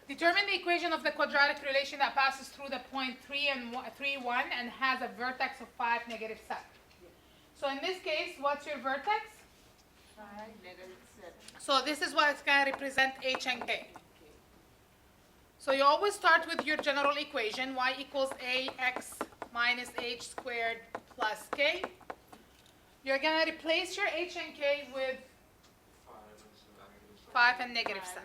Determine the equation of the quadratic relation that passes through the point 3 and 3, 1 and has a vertex of 5, negative 7. So in this case, what's your vertex? 5, negative 7. So this is what it's going to represent h and k. So you always start with your general equation, y equals ax minus h squared plus k. You're going to replace your h and k with 5 and negative 7.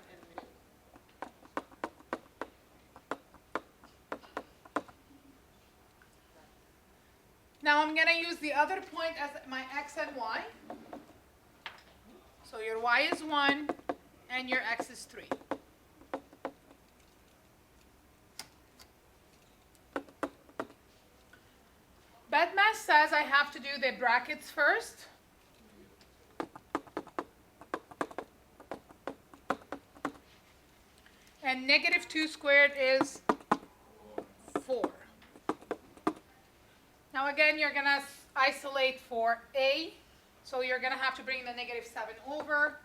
Now I'm going to use the other point as my x and y. So your y is 1 and your x is 3. Bedmath says I have to do the brackets first. And negative 2 squared is 4. Now again, you're going to isolate for a. So you're going to have to bring the negative 7 over.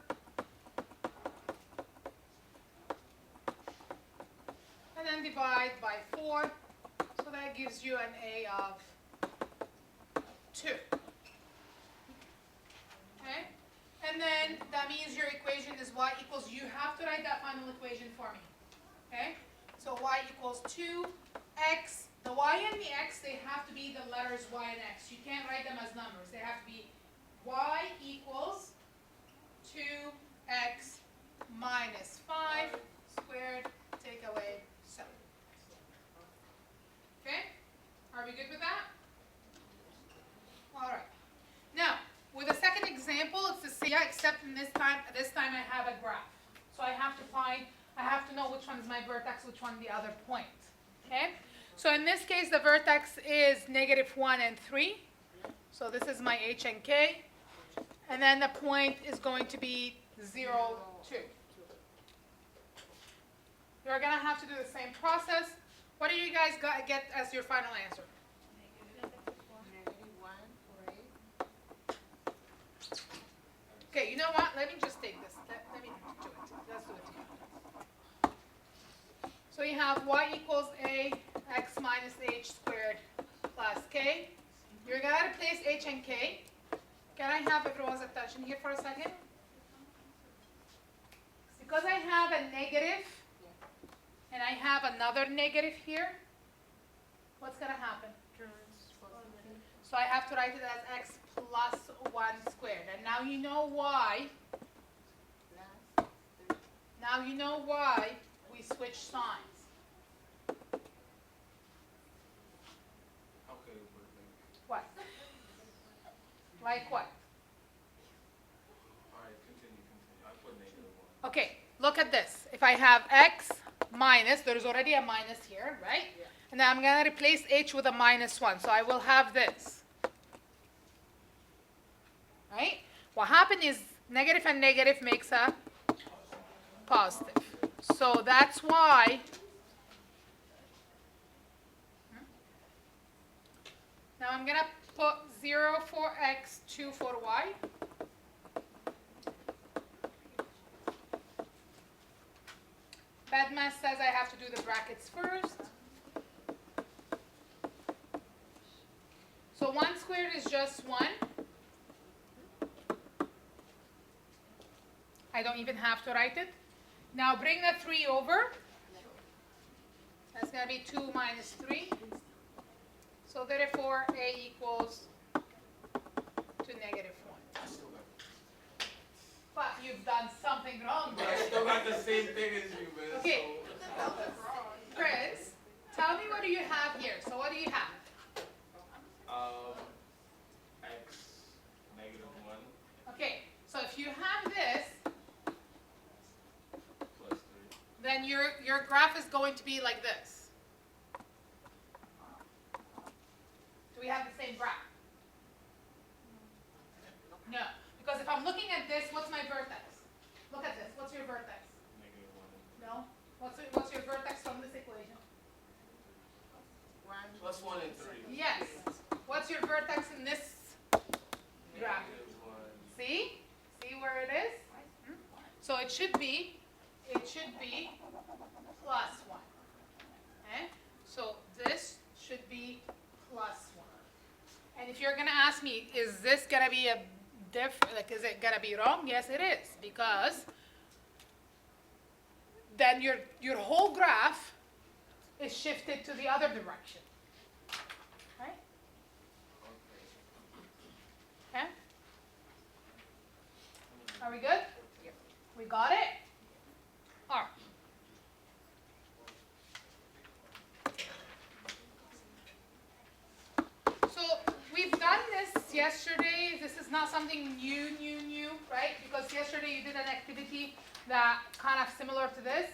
And then divide by 4. So that gives you an a of 2. Okay? And then that means your equation is y equals, you have to write that final equation for me. Okay? So y equals 2x. The y and the x, they have to be the letters y and x. You can't write them as numbers. They have to be y equals 2x minus 5 squared, take away 7. Okay? Are we good with that? All right. Now, with the second example, it's the same, except in this time I have a graph. So I have to know which one is my vertex, which one the other point. Okay? So in this case, the vertex is negative 1 and 3. So this is my h and k. And then the point is going to be 0, 2. You're going to have to do the same process. What do you guys get as your final answer? Negative 1 for a. Okay, you know what? Let me just take this. Let me do it. Let's do it together. So you have y equals a x minus h squared plus k. You're going to replace h and k. Can I have everyone's attention here for a second? Because I have a negative and I have another negative here, what's going to happen? So I have to write it as x plus 1 squared. And now you know why. Now you know why we switch signs. What? Like what? All right, continue. I put negative 1. Okay, look at this. If I have x minus, there's already a minus here, right? Yeah. And then I'm going to replace h with a minus 1. So I will have this. Right? What happened is negative and negative makes a positive. So that's why. Now I'm going to put 0 for x, 2 for y. Bedmath says I have to do the brackets first. So 1 squared is just 1. I don't even have to write it. Now bring the 3 over. That's going to be 2 minus 3. So therefore, a equals to negative 1. But you've done something wrong But I there. still got the same thing as you, man. Okay. So. Chris, tell me what do you have here? So what do you have? X negative 1 Okay, so if you have this, plus 3. then your graph is going to be like this. Do we have the same graph? No, because if I'm looking at this, what's my vertex? Look at this. What's your vertex? Negative 1. No. What's your vertex from this equation? 1 Plus 1 and 3. Yes. What's your vertex in this graph? Negative 1. See? See where it is? So it should be should be plus 1. Okay? So this should be plus 1. And if you're going to ask me, is this going to be a like, is it going to be wrong? Yes, it is, because then your whole graph is shifted to the other direction. Right? Okay? Are we good? We got it? All right. So we've done this yesterday. This is not something new, right? Because yesterday you did an activity that kind of similar to this,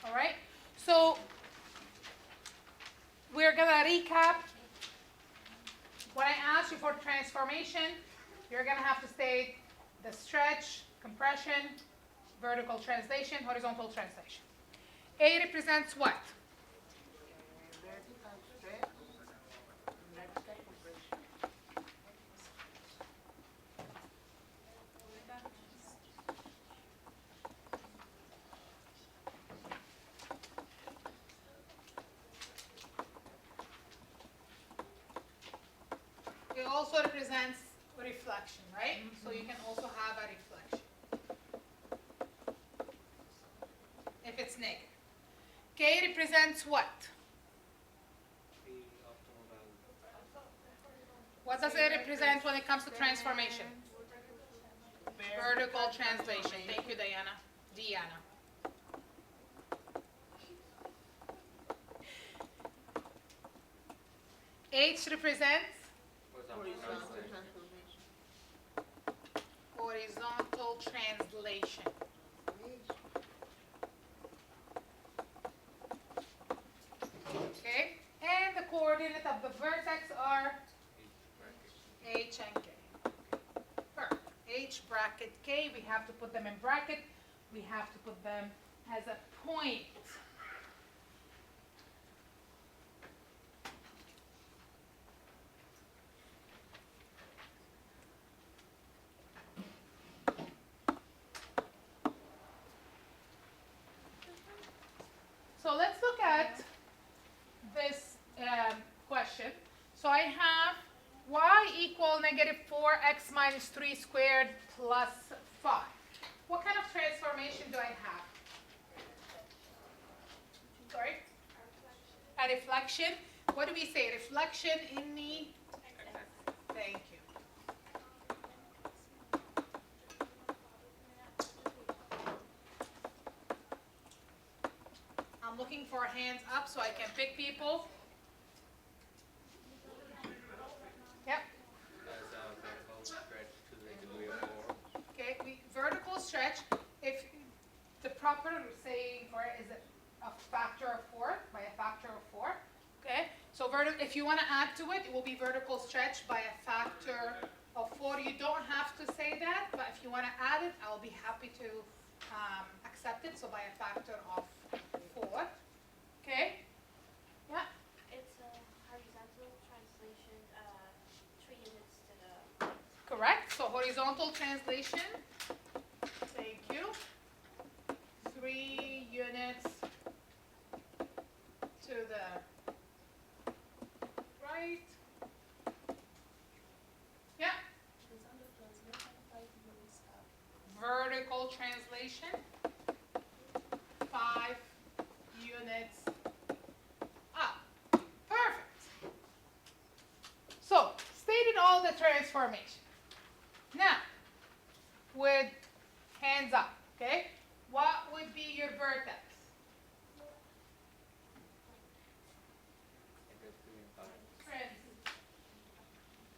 all right? So we're gonna recap. When I asked you for transformation, you're gonna have to state the stretch, compression, vertical translation, horizontal translation. A represents what? Vertical stretch, vertical compression. It also represents reflection, right? So you can also have a reflection if it's negative. K represents what? The optimal value. What does it represent when it comes to transformation? Vertical translation. Thank you, Diana. H represents Horizontal transformation. horizontal translation. Okay? And the coordinate of the vertex are H and K. Perfect. H bracket K, we have to put them in bracket. We have to put them as a point. So let's look at this question. So I have y equal negative 4x minus 3 squared plus 5. What kind of transformation do I have? Sorry? A reflection. What do we say? Reflection in the... Thank you. I'm looking for hands up so I can pick people. Yep. As a vertical stretch to the degree of 4. Okay, vertical stretch, if the proper saying for it is a factor of 4, by a factor of 4. Okay, so if you want to add to it, it will be vertical stretch by a factor of 4. You don't have to say that, but if you want to add it, I'll be happy to accept it. So by a factor of 4. Okay? Yeah? It's a horizontal translation, 3 units to the right. Correct. So horizontal translation. Thank you. 3 units to the right. Yeah. Vertical translation. 5 units up. Perfect. So, stated all the transformation. Now, with hands up, okay? What would be your vertex? Negative 3 and 5. Trans.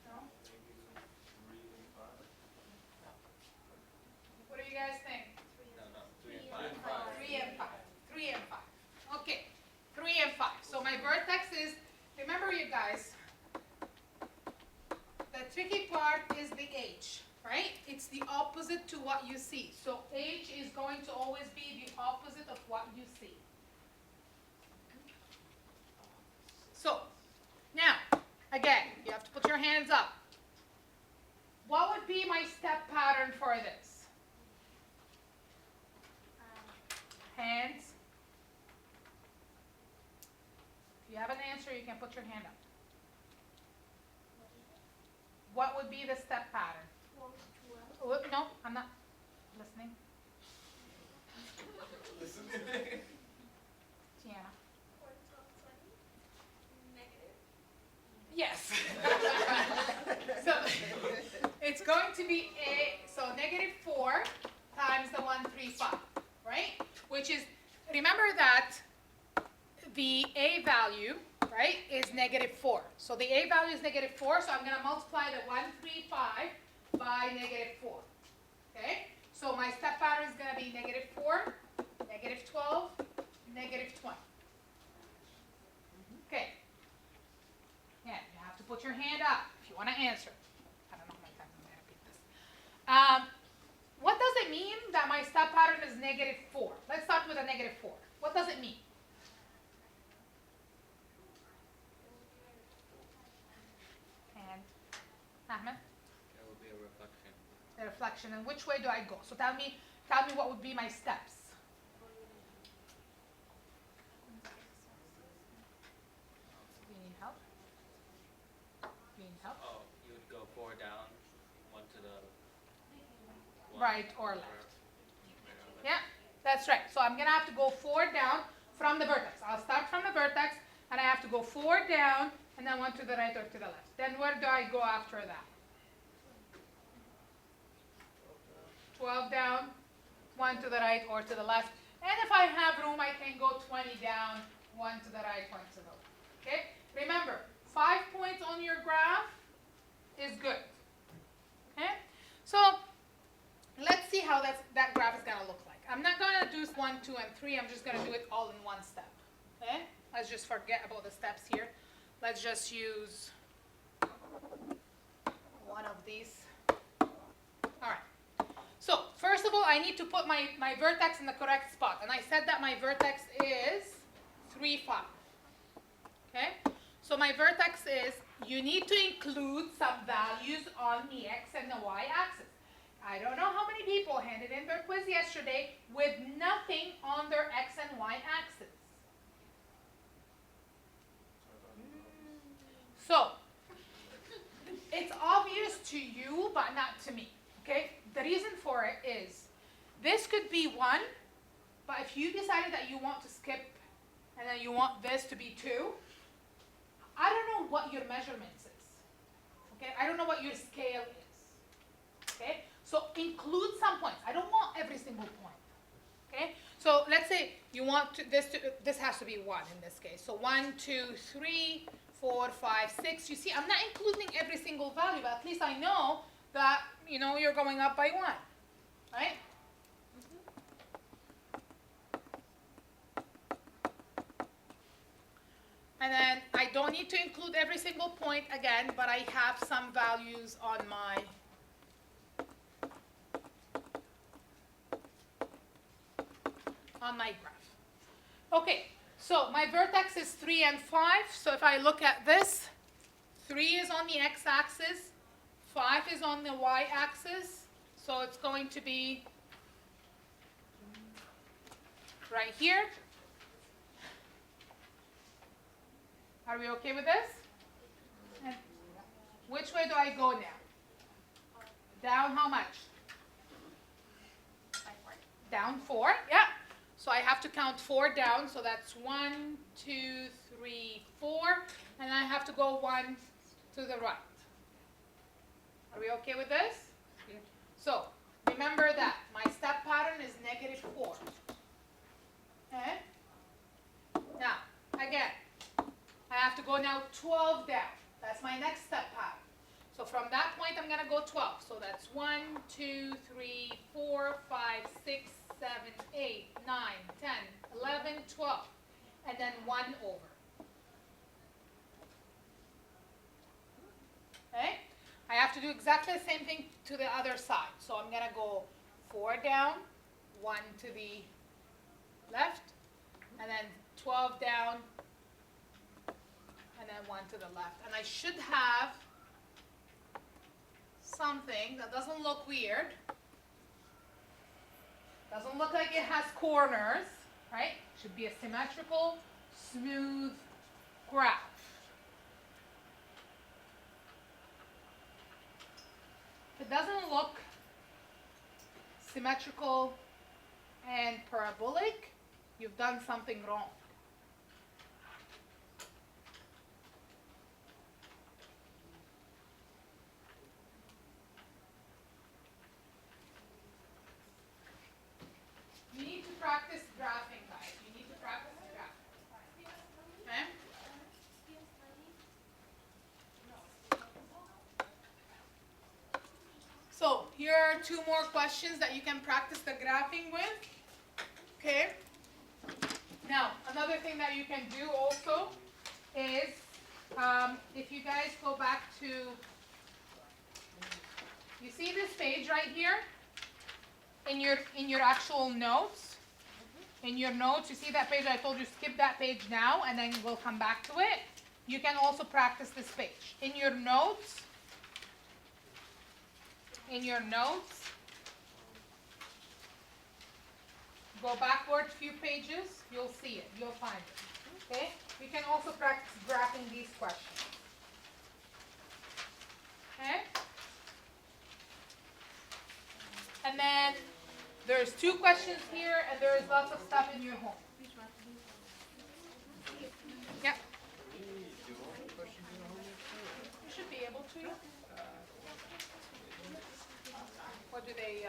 No? 3 and 5. What do you guys think? No, 3 and 5. 3 and 5. 3 and 5. Okay. 3 and 5. So my vertex is, remember you guys, the tricky part is the H, right? It's the opposite to what you see. So H is going to always be the opposite of what you see. So, now, again, you have to put your hands up. What would be my step pattern for this? Hands answer, you can put your hand up. What would be the step pattern? 12. No, I'm not listening. Listen. Tiana. 4, 12, 20. Negative. Yes. So it's going to be so -4 times the 135, right? Which is, remember that the A value, right, is -4. So the A value is -4, so I'm going to multiply the 135 by -4. Okay? So my step pattern is going to be -4, -12, -20. Okay. Yeah, you have to put your hand up if you want to answer. I don't know how many times I'm going to repeat this. What does it mean that my step pattern is -4? Let's start with a -4. What does it mean? And Ahmed, There will be a reflection. the reflection. And which way do I go? So tell me what would be my steps. Do you need help? Do you need help? Oh, you would go 4 down, 1 to the Right or left? Right or left. Yeah, that's right. So I'm going to have to go 4 down from the vertex. I'll start from the vertex, and I have to go 4 down, and then 1 to the right or to the left. Then where do I go after that? 12 down, 1 to the right or to the left. And if I have room, I can go 20 down, 1 to the right, 1 to the left. Okay? Remember, 5 points on your graph is good. Okay? So let's see how that graph is going to look like. I'm not going to do 1, 2, and 3. I'm just going to do it all in one step. Okay? Let's just forget about the steps here. Let's just use one of these. All right. So first of all, I need to put my vertex in the correct spot. And I said that my vertex is 3, 5. Okay? So my vertex is, you need to include some values on the x and the y axis. I don't know how many people handed in their quiz yesterday with nothing on their x and y axis. So, it's obvious to you, but not to me. Okay? The reason for it is, this could be 1, but if you decided that you want to skip and then you want this to be 2, I don't know what your measurements is. Okay? I don't know what your scale is. Okay? So include some points. I don't want every single point. Okay? So let's say you want this has to be 1 in this case. So 1, 2, 3, 4, 5, 6. You see, I'm not including every single value, but at least I know that, you're going up by 1. Right? And then I don't need to include every single point again, but I have some values on my graph. Okay, so my vertex is 3 and 5. So if I look at this, 3 is on the x-axis, 5 is on the y-axis. So it's going to be right here. Are we okay with this? And which way do I go now? Down how much? Down 4, yeah. So I have to count 4 down, so that's 1, 2, 3, 4, and I have to go 1 to the right. Are we okay with this? Yeah. So remember that my step pattern is -4. Okay? Now, again, I have to go now 12 down. That's my next step pattern. So from that point, I'm going to go 12. So that's 1, 2, 3, 4, 5, 6, 7, 8, 9, 10, 11, 12. And then 1 over. Okay? I have to do exactly the same thing to the other side. So I'm going to go 4 down, 1 to the left, and then 12 down, and then 1 to the left. And I should have something that doesn't look weird. Doesn't look like it has corners, right? Should be a symmetrical, smooth graph. doesn't look symmetrical and parabolic, you've done something wrong. You need to practice graphing, guys. You need to practice graphing. Okay? So here are two more questions that you can practice the graphing with. Okay? Now, another thing that you can do also is, if you guys go back to, you see this page right here? In your actual notes, in your notes, you see that page? I told you skip that page now, and then we'll come back to it. You can also practice this page. In your notes, go backward a few pages. You'll see it. You'll find it. Okay. You can also practice graphing these questions. Okay. And then there's two questions here, and there is lots of stuff in your home. Yeah. You should be able to. What do they?